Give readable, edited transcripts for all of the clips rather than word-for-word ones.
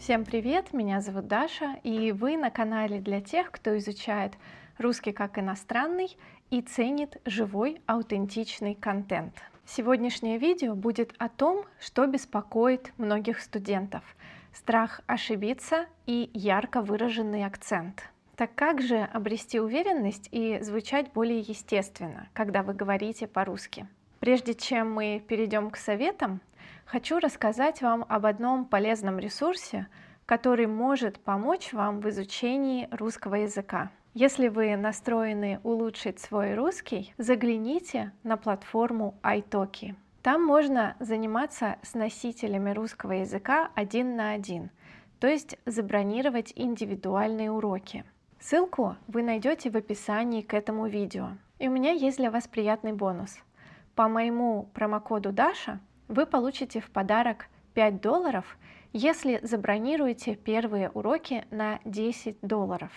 Всем привет, меня зовут Даша, и вы на канале для тех, кто изучает русский как иностранный и ценит живой, аутентичный контент. Сегодняшнее видео будет о том, что беспокоит многих студентов: страх ошибиться и ярко выраженный акцент. Так как же обрести уверенность и звучать более естественно, когда вы говорите по-русски? Прежде чем мы перейдем к советам, хочу рассказать вам об одном полезном ресурсе, который может помочь вам в изучении русского языка. Если вы настроены улучшить свой русский, загляните на платформу iTalki. Там можно заниматься с носителями русского языка один на один, то есть забронировать индивидуальные уроки. Ссылку вы найдете в описании к этому видео. И у меня есть для вас приятный бонус. По моему промокоду Даша вы получите в подарок $5, если забронируете первые уроки на $10.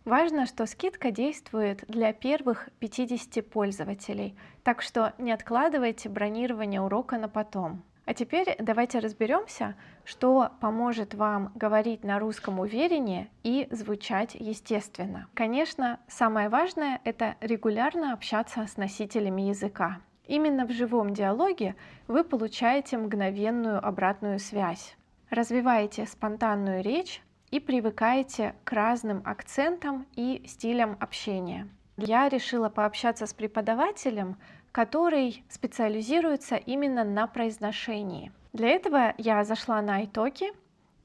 Важно, что скидка действует для первых 50 пользователей, так что не откладывайте бронирование урока на потом. А теперь давайте разберемся, что поможет вам говорить на русском увереннее и звучать естественно. Конечно, самое важное — это регулярно общаться с носителями языка. Именно в живом диалоге вы получаете мгновенную обратную связь, развиваете спонтанную речь и привыкаете к разным акцентам и стилям общения. Я решила пообщаться с преподавателем, который специализируется именно на произношении. Для этого я зашла на iTalki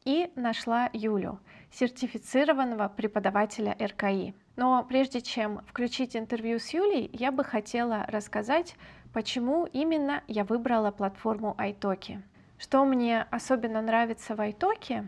и нашла Юлю, сертифицированного преподавателя РКИ. Но прежде чем включить интервью с Юлей, я бы хотела рассказать, почему именно я выбрала платформу iTalki. Что мне особенно нравится в iTalki,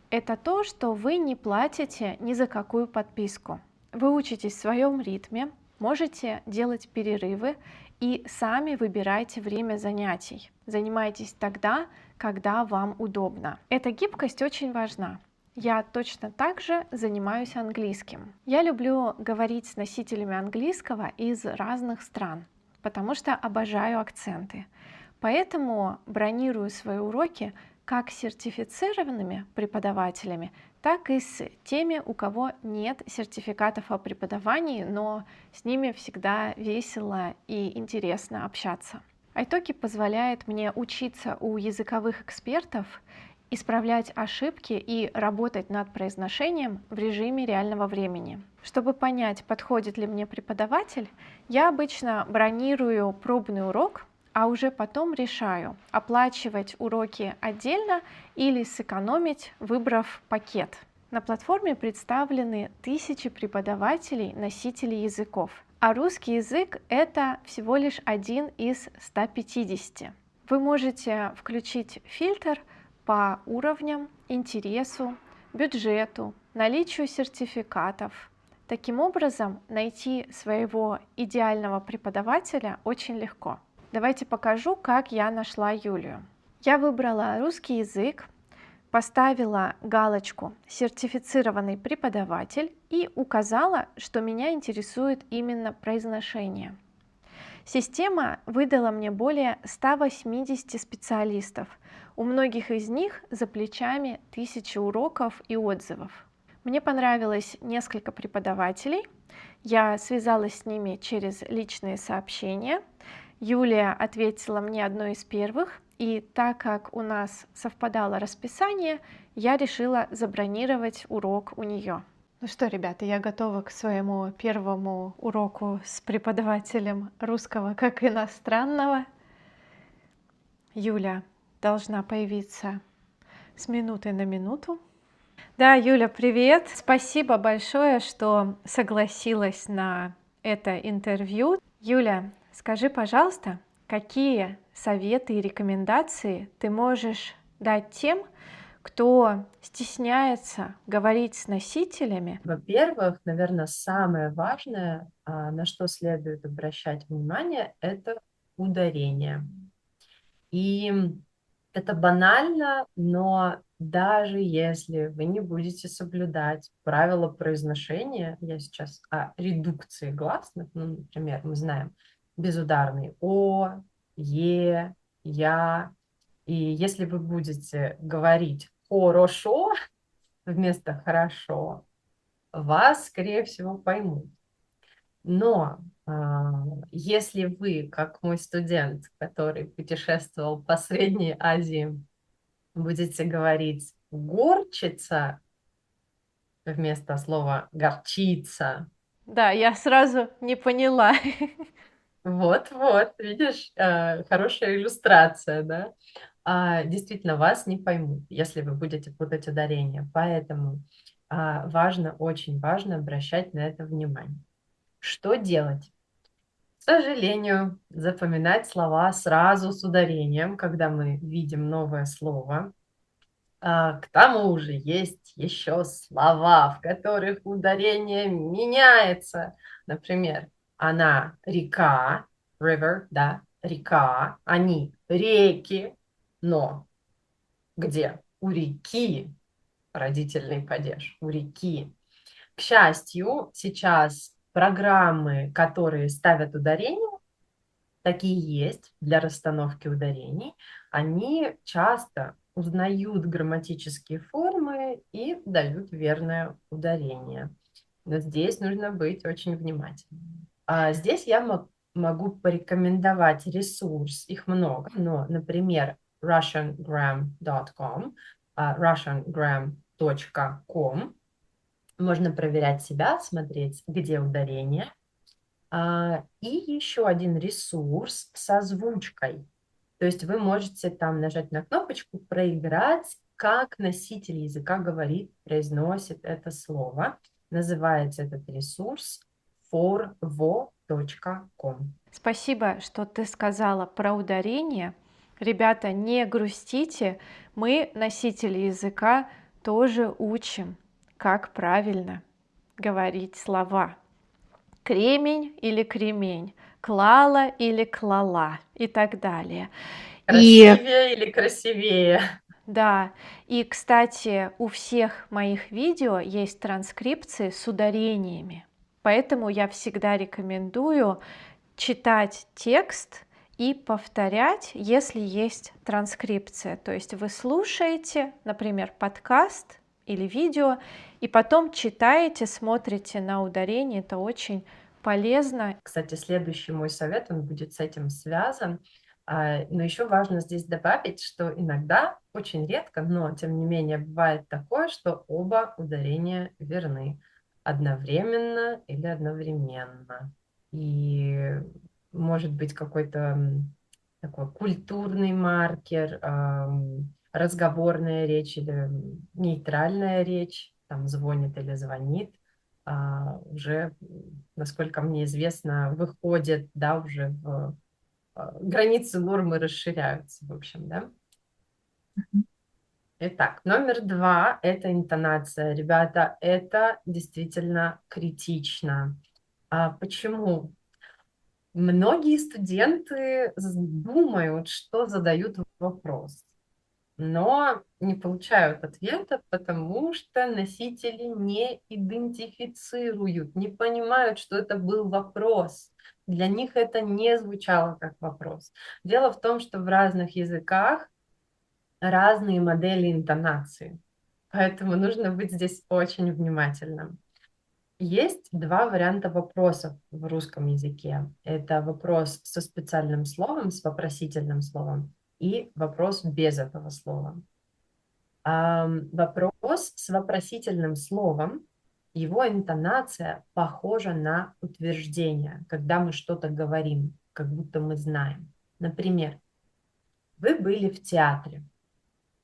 это то, что вы не платите ни за какую подписку. Вы учитесь в своем ритме, можете делать перерывы и сами выбираете время занятий. Занимайтесь тогда, когда вам удобно. Эта гибкость очень важна. Я точно так же занимаюсь английским. Я люблю говорить с носителями английского из разных стран, потому что обожаю акценты. Поэтому бронирую свои уроки как с сертифицированными преподавателями, так и с теми, у кого нет сертификатов о преподавании, но с ними всегда весело и интересно общаться. iTalki позволяет мне учиться у языковых экспертов, исправлять ошибки и работать над произношением в режиме реального времени. Чтобы понять, подходит ли мне преподаватель, я обычно бронирую пробный урок, а уже потом решаю, оплачивать уроки отдельно или сэкономить, выбрав пакет. На платформе представлены тысячи преподавателей, носителей языков, а русский язык — это всего лишь один из 150. Вы можете включить фильтр по уровням, интересу, бюджету, наличию сертификатов. Таким образом, найти своего идеального преподавателя очень легко. Давайте покажу, как я нашла Юлию. Я выбрала русский язык, поставила галочку «Сертифицированный преподаватель» и указала, что меня интересует именно произношение. Система выдала мне более 180 специалистов. У многих из них за плечами тысячи уроков и отзывов. Мне понравилось несколько преподавателей. Я связалась с ними через личные сообщения. Юлия ответила мне одной из первых, и так как у нас совпадало расписание, я решила забронировать урок у нее. Ну что, ребята, я готова к своему первому уроку с преподавателем русского как иностранного. Юля должна появиться с минуты на минуту. Да, Юля, привет! Спасибо большое, что согласилась на это интервью. Юля, скажи, пожалуйста, какие советы и рекомендации ты можешь дать тем, кто стесняется говорить с носителями? Во-первых, наверное, самое важное, на что следует обращать внимание, это ударение. И это банально, но даже если вы не будете соблюдать правила произношения, я сейчас о редукции гласных, ну, например, мы знаем безударный о, е, я, и если вы будете говорить хорошо вместо хорошо, вас, скорее всего, поймут. Но если вы, как мой студент, который путешествовал по Средней Азии, будете говорить горчица вместо слова горчица, Да, я сразу не поняла. вот, видишь, хорошая иллюстрация, да? Действительно, вас не поймут, если вы будете путать ударение. Поэтому важно, очень важно обращать на это внимание. Что делать? К сожалению, запоминать слова сразу с ударением, когда мы видим новое слово. К тому же есть еще слова, в которых ударение меняется. Например, она река, river, да, река, они реки, но где? У реки родительный падеж, у реки. К счастью, сейчас программы, которые ставят ударение, такие есть для расстановки ударений, они часто узнают грамматические формы и дают верное ударение. Но здесь нужно быть очень внимательным. Здесь я могу порекомендовать ресурс, их много, но, например, russiangram.com, russiangram.com, можно проверять себя, смотреть, где ударение. И еще один ресурс с озвучкой. То есть вы можете там нажать на кнопочку «Проиграть», как носитель языка говорит, произносит это слово. Называется этот ресурс forvo.com. Спасибо, что ты сказала про ударение. Ребята, не грустите, мы, носители языка, тоже учим, как правильно говорить слова. Кремень или кремень, клала или клала и так далее. Красивее или красивее? Да, и, кстати, у всех моих видео есть транскрипции с ударениями, поэтому я всегда рекомендую читать текст и повторять, если есть транскрипция. То есть вы слушаете, например, подкаст или видео, и потом читаете, смотрите на ударение. Это очень полезно. Кстати, следующий мой совет, он будет с этим связан. Но еще важно здесь добавить, что иногда, очень редко, но тем не менее бывает такое, что оба ударения верны одновременно или одновременно. И может быть какой-то такой культурный маркер, разговорная речь или нейтральная речь, там звонит или звонит, уже, насколько мне известно, выходят, да, уже в границы нормы расширяются, в общем, да. Итак, номер два – это интонация. Ребята, это действительно критично. Почему? Многие студенты думают, что задают вопрос, но не получают ответа, потому что носители не идентифицируют, не понимают, что это был вопрос. Для них это не звучало как вопрос. Дело в том, что в разных языках разные модели интонации, поэтому нужно быть здесь очень внимательным. Есть два варианта вопросов в русском языке. Это вопрос со специальным словом, с вопросительным словом, и вопрос без этого слова. Вопрос с вопросительным словом, его интонация похожа на утверждение, когда мы что-то говорим, как будто мы знаем. Например, вы были в театре.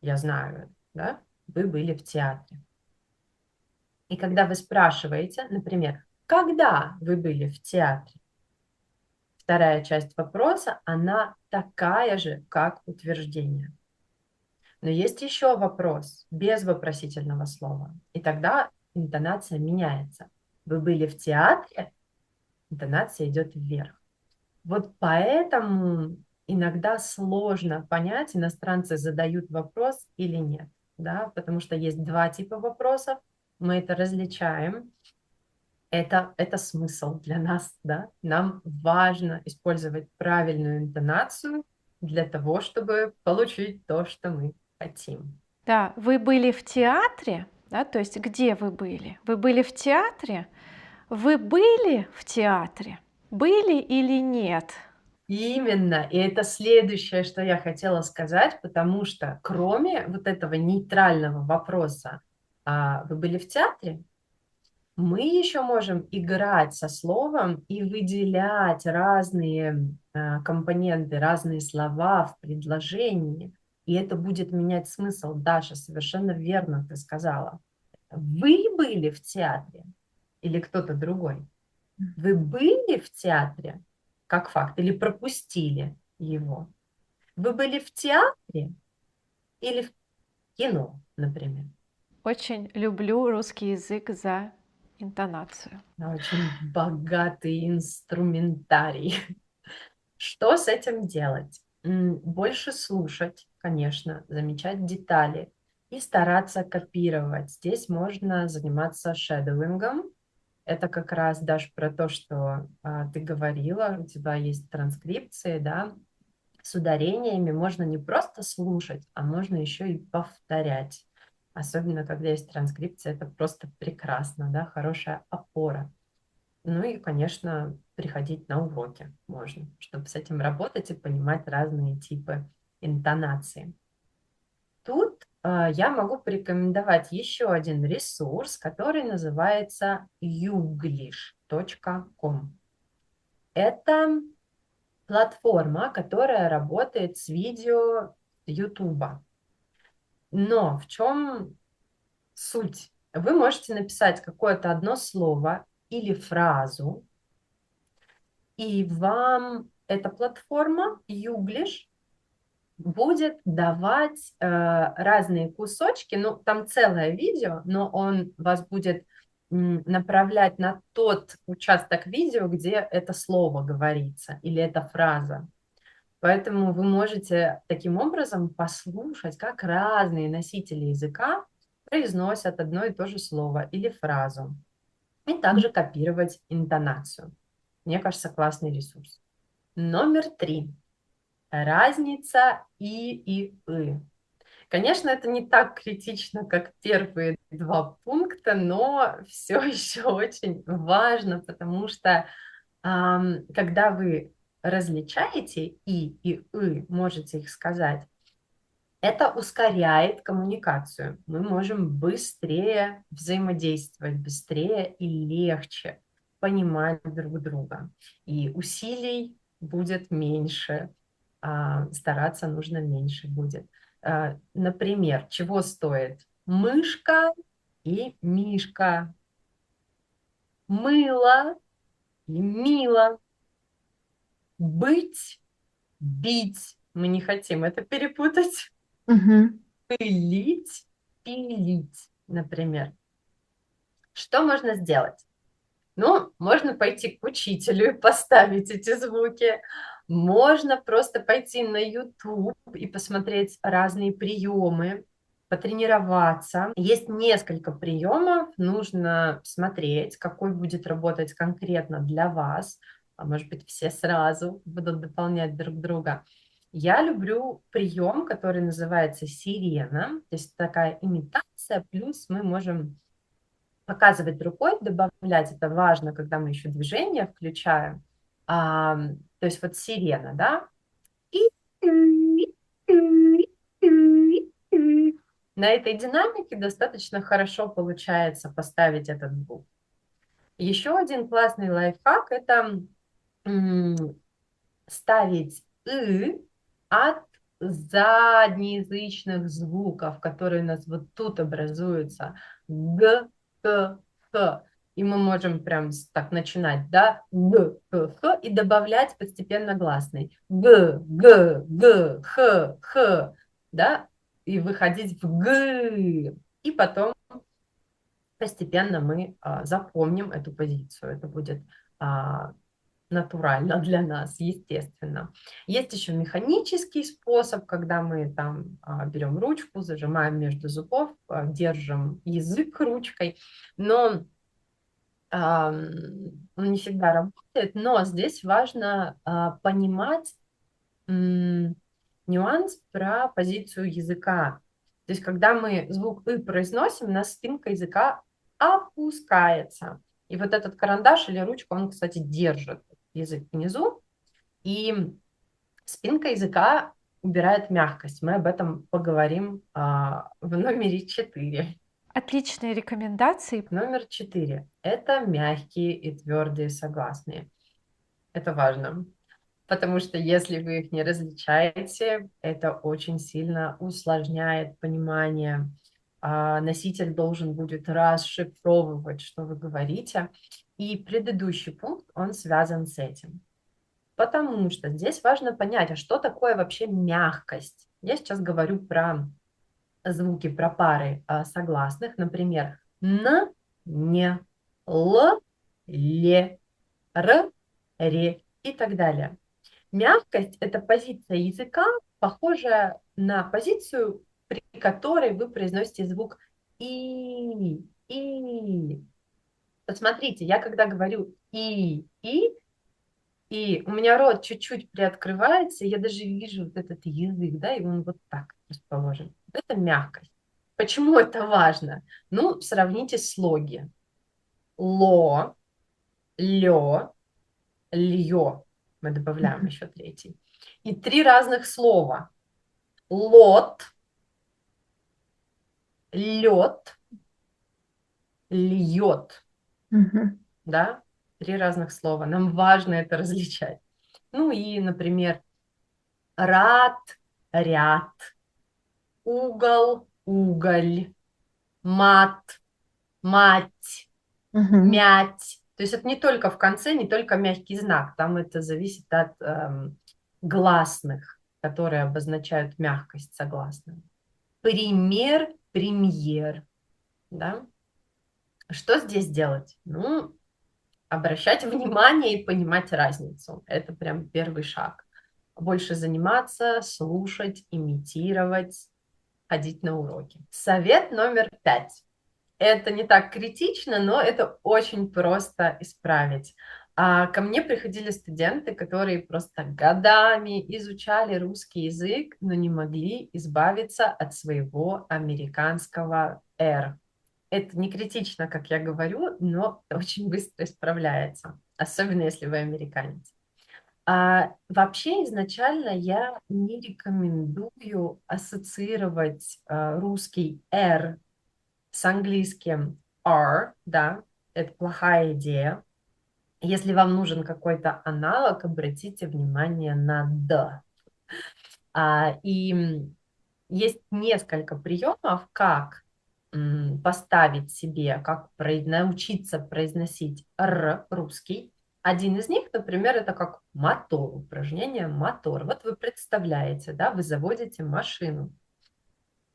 Я знаю, да? Вы были в театре. И когда вы спрашиваете, например, когда вы были в театре, вторая часть вопроса, она такая же, как утверждение. Но есть еще вопрос без вопросительного слова. И тогда интонация меняется. Вы были в театре, интонация идет вверх. Вот поэтому иногда сложно понять, иностранцы задают вопрос или нет. Да? Потому что есть два типа вопросов, мы это различаем. Это смысл для нас. Да? Нам важно использовать правильную интонацию для того, чтобы получить то, что мы хотим. Да, вы были в театре, да, то есть где вы были? Вы были в театре? Вы были в театре? Были или нет? Именно, и это следующее, что я хотела сказать, потому что кроме вот этого нейтрального вопроса, вы были в театре? Мы еще можем играть со словом и выделять разные компоненты, разные слова в предложении, и это будет менять смысл. Даша, совершенно верно ты сказала. Вы были в театре или кто-то другой? Вы были в театре как факт или пропустили его? Вы были в театре или в кино, например? Очень люблю русский язык за интонацию. Очень богатый инструментарий. Что с этим делать? Больше слушать, конечно, замечать детали и стараться копировать. Здесь можно заниматься шедоуингом. Это как раз, Даш, про то, что ты говорила, у тебя есть транскрипции, да, с ударениями можно не просто слушать, а можно еще и повторять. Особенно, когда есть транскрипция, это просто прекрасно, да, хорошая опора. Ну и, конечно, приходить на уроки можно, чтобы с этим работать и понимать разные типы интонации. Тут я могу порекомендовать еще один ресурс, который называется youglish.com. Это платформа, которая работает с видео YouTube. Но в чем суть? Вы можете написать какое-то одно слово или фразу, и вам эта платформа Youglish будет давать разные кусочки, ну, там целое видео, но он вас будет направлять на тот участок видео, где это слово говорится или эта фраза. Поэтому вы можете таким образом послушать, как разные носители языка произносят одно и то же слово или фразу, и также копировать интонацию. Мне кажется, классный ресурс. Номер 3. Разница и «ы». Конечно, это не так критично, как первые два пункта, но все еще очень важно, потому что когда вы различаете и «ы», можете их сказать, это ускоряет коммуникацию. Мы можем быстрее взаимодействовать, быстрее и легче понимать друг друга. И усилий будет меньше, стараться нужно меньше будет. Например, чего стоит мышка и мишка, мыло и мило, быть, бить. Мы не хотим это перепутать. Мгм. Пылить, пилить, например. Что можно сделать? Ну, можно пойти к учителю и поставить эти звуки. Можно просто пойти на YouTube и посмотреть разные приемы, потренироваться. Есть несколько приемов, нужно смотреть, какой будет работать конкретно для вас. А может быть, все сразу будут дополнять друг друга. Я люблю прием, который называется сирена, то есть такая имитация, плюс мы можем показывать рукой, добавлять, это важно, когда мы еще движение включаем, то есть вот сирена, да, и на этой динамике достаточно хорошо получается поставить этот звук. Еще один классный лайфхак – это ставить от заднеязычных звуков, которые у нас вот тут образуются. Г, Х, Х. И мы можем прям так начинать, да, Г, Х, Х, и добавлять постепенно гласный. Г, Г, Г, Х, Х, да, и выходить в Г. И потом постепенно мы запомним эту позицию. Это будет натурально для нас, естественно. Есть еще механический способ, когда мы там берем ручку, зажимаем между зубов, держим язык ручкой, но он не всегда работает, но здесь важно понимать нюанс про позицию языка. То есть, когда мы звук «ы» произносим, у нас спинка языка опускается. И вот этот карандаш или ручка, он, кстати, держит язык внизу, и спинка языка убирает мягкость. Мы об этом поговорим в номере 4. Отличные рекомендации. Номер 4 – это мягкие и твердые согласные. Это важно, потому что если вы их не различаете, это очень сильно усложняет понимание. Носитель должен будет расшифровывать, что вы говорите. И предыдущий пункт, он связан с этим. Потому что здесь важно понять, а что такое вообще мягкость. Я сейчас говорю про звуки, про пары согласных, например, н, не, л, ле, р, ре и так далее. Мягкость – это позиция языка, похожая на позицию, при которой вы произносите звук и. Посмотрите, я когда говорю и у меня рот чуть-чуть приоткрывается, и я даже вижу вот этот язык, да, и он вот так расположен. Это мягкость. Почему это важно? Ну, сравните слоги. Ло, лё, льё. Мы добавляем еще третий. И 3 разных слова. Лот, лед, льет. Да? 3 разных слова. Нам важно это различать. Ну и, например, рад, ряд, угол, уголь, мат, мать, мять. То есть это не только в конце, не только мягкий знак. Там это зависит от гласных, которые обозначают мягкость согласных. Пример, премьер. Да? Что здесь делать? Ну, обращать внимание и понимать разницу. Это прям первый шаг. Больше заниматься, слушать, имитировать, ходить на уроки. Совет номер 5. Это не так критично, но это очень просто исправить. Ко мне приходили студенты, которые просто годами изучали русский язык, но не могли избавиться от своего американского «р». Это не критично, как я говорю, но очень быстро исправляется, особенно если вы американец. Вообще изначально я не рекомендую ассоциировать русский «р» с английским R, да, это плохая идея. Если вам нужен какой-то аналог, обратите внимание на «д». И есть несколько приемов, как поставить себе, как научиться произносить «р» русский. Один из них, например, это как мотор, упражнение мотор. Вот вы представляете, да, вы заводите машину.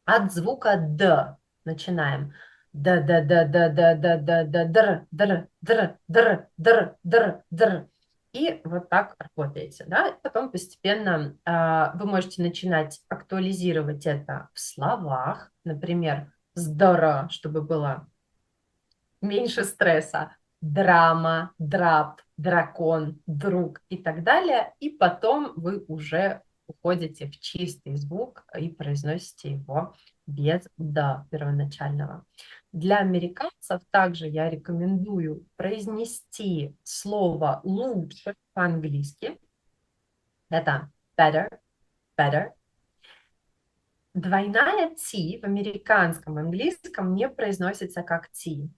От звука «д» начинаем. Да да да да да да да да др др др др др др др. И вот так работаете, да? И потом постепенно вы можете начинать актуализировать это в словах, например, здорово, чтобы было меньше стресса, драма, драп, дракон, друг и так далее. И потом вы уже уходите в чистый звук и произносите его без «да» первоначального. Для американцев также я рекомендую произнести слово «лучше» по-английски. Это better, better. Двойная «ти» в американском английском не произносится как «ти».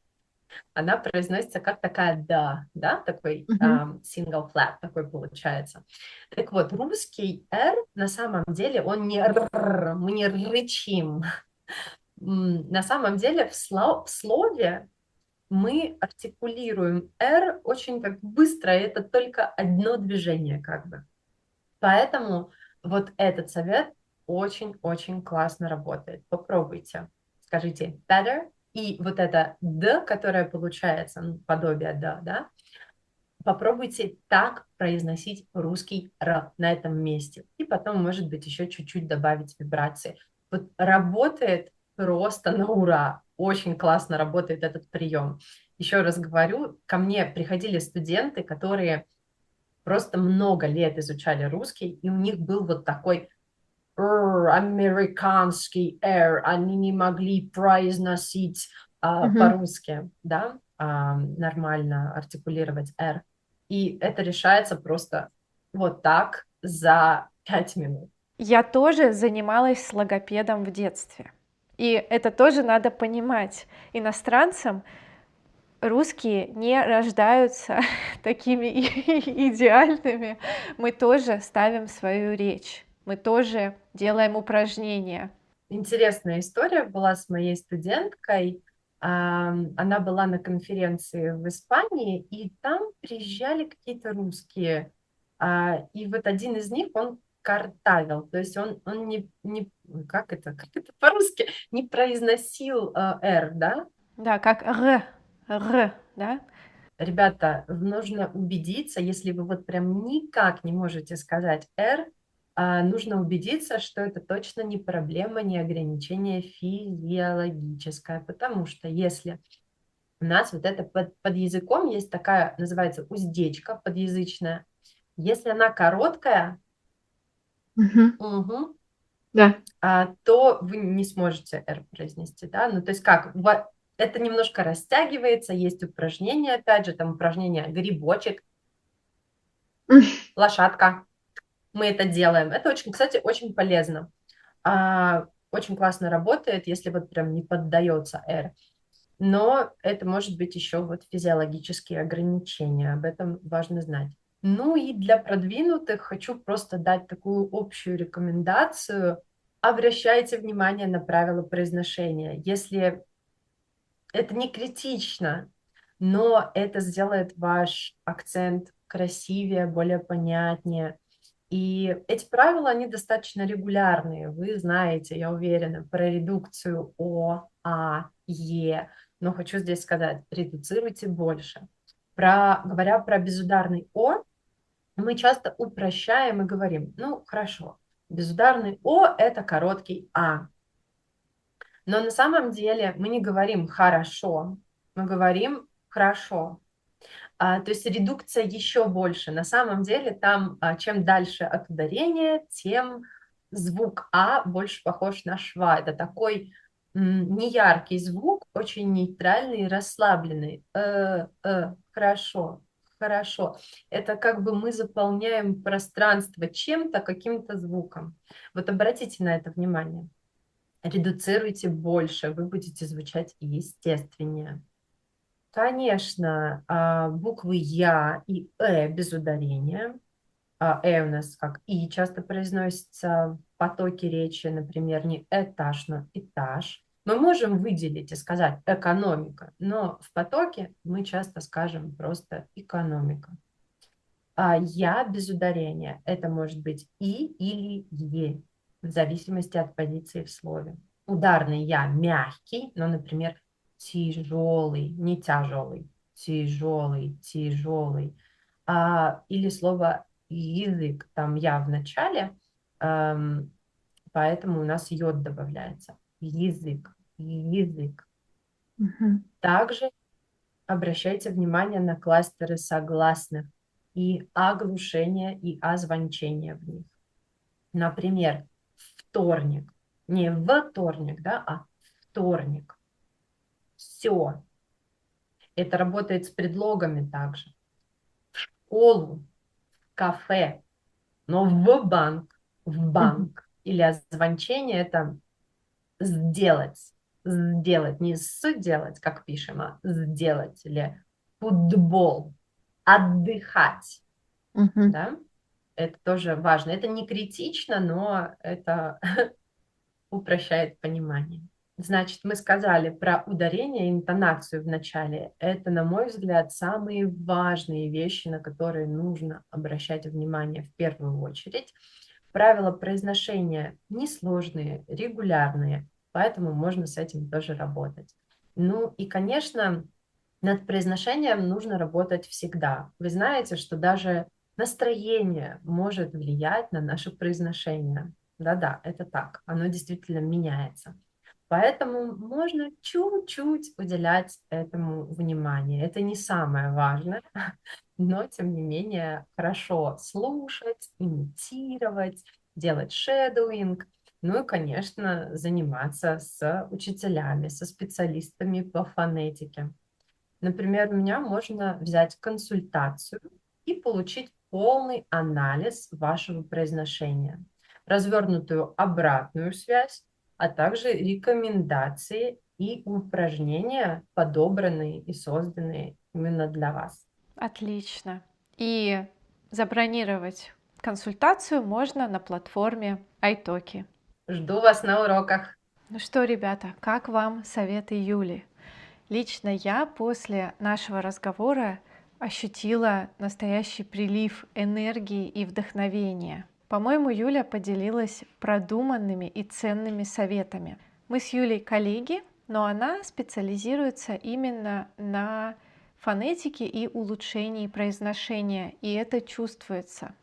Она произносится как такая да, такой single flap такой получается. Так вот, русский R на самом деле, он не р, мы не рычим. На самом деле в слове мы артикулируем R очень как быстро, и это только одно движение как бы. Поэтому вот этот совет очень-очень классно работает. Попробуйте. Скажите better, и вот это «д», которое получается, ну, подобие «да», да, попробуйте так произносить русский «р» на этом месте. И потом, может быть, еще чуть-чуть добавить вибрации. Вот работает просто на ура. Очень классно работает этот прием. Еще раз говорю, ко мне приходили студенты, которые просто много лет изучали русский, и у них был вот такой американский R, они не могли произносить Мгм. по-русски, да, нормально артикулировать R. И это решается просто вот так за 5 минут. Я тоже занималась с логопедом в детстве. И это тоже надо понимать. Иностранцам русские не рождаются такими идеальными. Мы тоже ставим свою речь. Мы тоже делаем упражнения. Интересная история была с моей студенткой. Она была на конференции в Испании, и там приезжали какие-то русские. И вот один из них, он картавил, то есть он как это по-русски, не произносил «р», да? Да, как р, да? Ребята, нужно убедиться, если вы вот прям никак не можете сказать «р», нужно убедиться, что это точно не проблема, не ограничение физиологическое, потому что если у нас вот это под языком есть такая, называется уздечка подъязычная, если она короткая, Мгм. мгм, Да. то вы не сможете «р» произнести, да, ну то есть как, это немножко растягивается, есть упражнения, опять же, там упражнение «грибочек», «лошадка», мы это делаем. Это очень, кстати, очень полезно. Очень классно работает, если вот прям не поддается R. Но это может быть еще вот физиологические ограничения. Об этом важно знать. Ну и для продвинутых хочу просто дать такую общую рекомендацию. Обращайте внимание на правила произношения. Если это не критично, но это сделает ваш акцент красивее, более понятнее. И эти правила, они достаточно регулярные. Вы знаете, я уверена, про редукцию О, А, Е. Но хочу здесь сказать, редуцируйте больше. Говоря про безударный О, мы часто упрощаем и говорим, ну, хорошо, безударный О– это короткий А. Но на самом деле мы не говорим «хорошо», мы говорим «хорошо». То есть редукция еще больше. На самом деле там, чем дальше от ударения, тем звук «а» больше похож на «шва». Это такой неяркий звук, очень нейтральный и расслабленный. Хорошо, хорошо. Это как бы мы заполняем пространство чем-то, каким-то звуком. Вот обратите на это внимание. Редуцируйте больше, вы будете звучать естественнее. Конечно, буквы Я и без ударения. У нас как И часто произносится в потоке речи, например, не этаж, но этаж. Мы можем выделить и сказать экономика, но в потоке мы часто скажем просто экономика. Я без ударения. Это может быть И или Е, в зависимости от позиции в слове. Ударный Я мягкий, но, например, тяжелый, не тяжелый, тяжелый, тяжелый. Или слово язык, там я в начале, поэтому у нас йод добавляется. Язык, язык. Мгм. Также обращайте внимание на кластеры согласных и оглушение и озвончение в них. Например, вторник. Не вторник, да, а вторник. Все. Это работает с предлогами также. В школу, в кафе, но в банк, в Мгм. банк. Или озвончение– это сделать. Сделать, не сделать, как пишем, а сделать. Или футбол, отдыхать. Мгм. Да? Это тоже важно. Это не критично, но это упрощает понимание. Значит, мы сказали про ударение и интонацию в начале. Это, на мой взгляд, самые важные вещи, на которые нужно обращать внимание в первую очередь. Правила произношения несложные, регулярные, поэтому можно с этим тоже работать. Ну и, конечно, над произношением нужно работать всегда. Вы знаете, что даже настроение может влиять на наше произношение. Да-да, это так. Оно действительно меняется. Поэтому можно чуть-чуть уделять этому внимание. Это не самое важное, но тем не менее хорошо слушать, имитировать, делать шедоуинг, ну и, конечно, заниматься с учителями, со специалистами по фонетике. Например, у меня можно взять консультацию и получить полный анализ вашего произношения, развернутую обратную связь, а также рекомендации и упражнения, подобранные и созданные именно для вас. Отлично. И забронировать консультацию можно на платформе iTalki. Жду вас на уроках. Ну что, ребята, как вам советы Юли? Лично я после нашего разговора ощутила настоящий прилив энергии и вдохновения. По-моему, Юля поделилась продуманными и ценными советами. Мы с Юлей коллеги, но она специализируется именно на фонетике и улучшении произношения, и это чувствуется.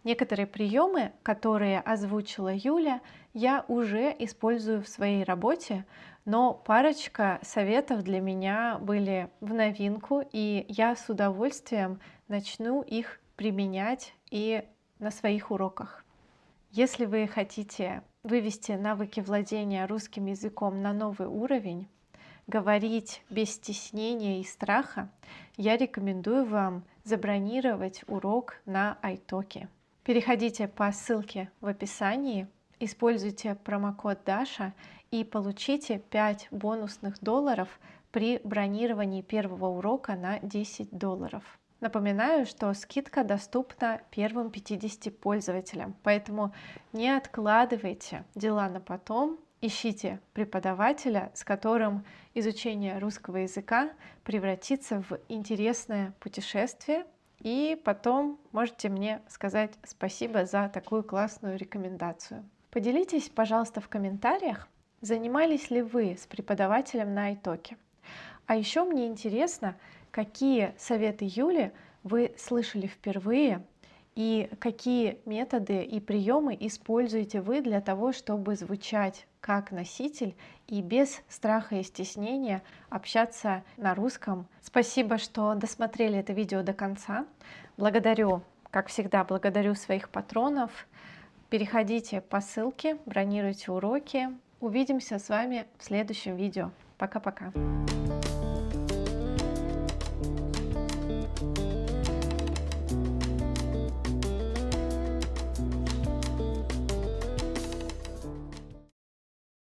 Некоторые приемы, которые озвучила Юля, я уже использую в своей работе, но парочка советов для меня были в новинку, и я с удовольствием начну их применять и на своих уроках. Если вы хотите вывести навыки владения русским языком на новый уровень, говорить без стеснения и страха, я рекомендую вам забронировать урок на iTalki. Переходите по ссылке в описании, используйте промокод Даша и получите 5 бонусных долларов при бронировании первого урока на $10. Напоминаю, что скидка доступна первым 50 пользователям, поэтому не откладывайте дела на потом, ищите преподавателя, с которым изучение русского языка превратится в интересное путешествие, и потом можете мне сказать спасибо за такую классную рекомендацию. Поделитесь, пожалуйста, в комментариях, занимались ли вы с преподавателем на iTalki. А еще мне интересно, какие советы Юли вы слышали впервые и какие методы и приемы используете вы для того, чтобы звучать как носитель и без страха и стеснения общаться на русском. Спасибо, что досмотрели это видео до конца. Благодарю, как всегда, благодарю своих патронов. Переходите по ссылке, бронируйте уроки. Увидимся с вами в следующем видео. Пока-пока.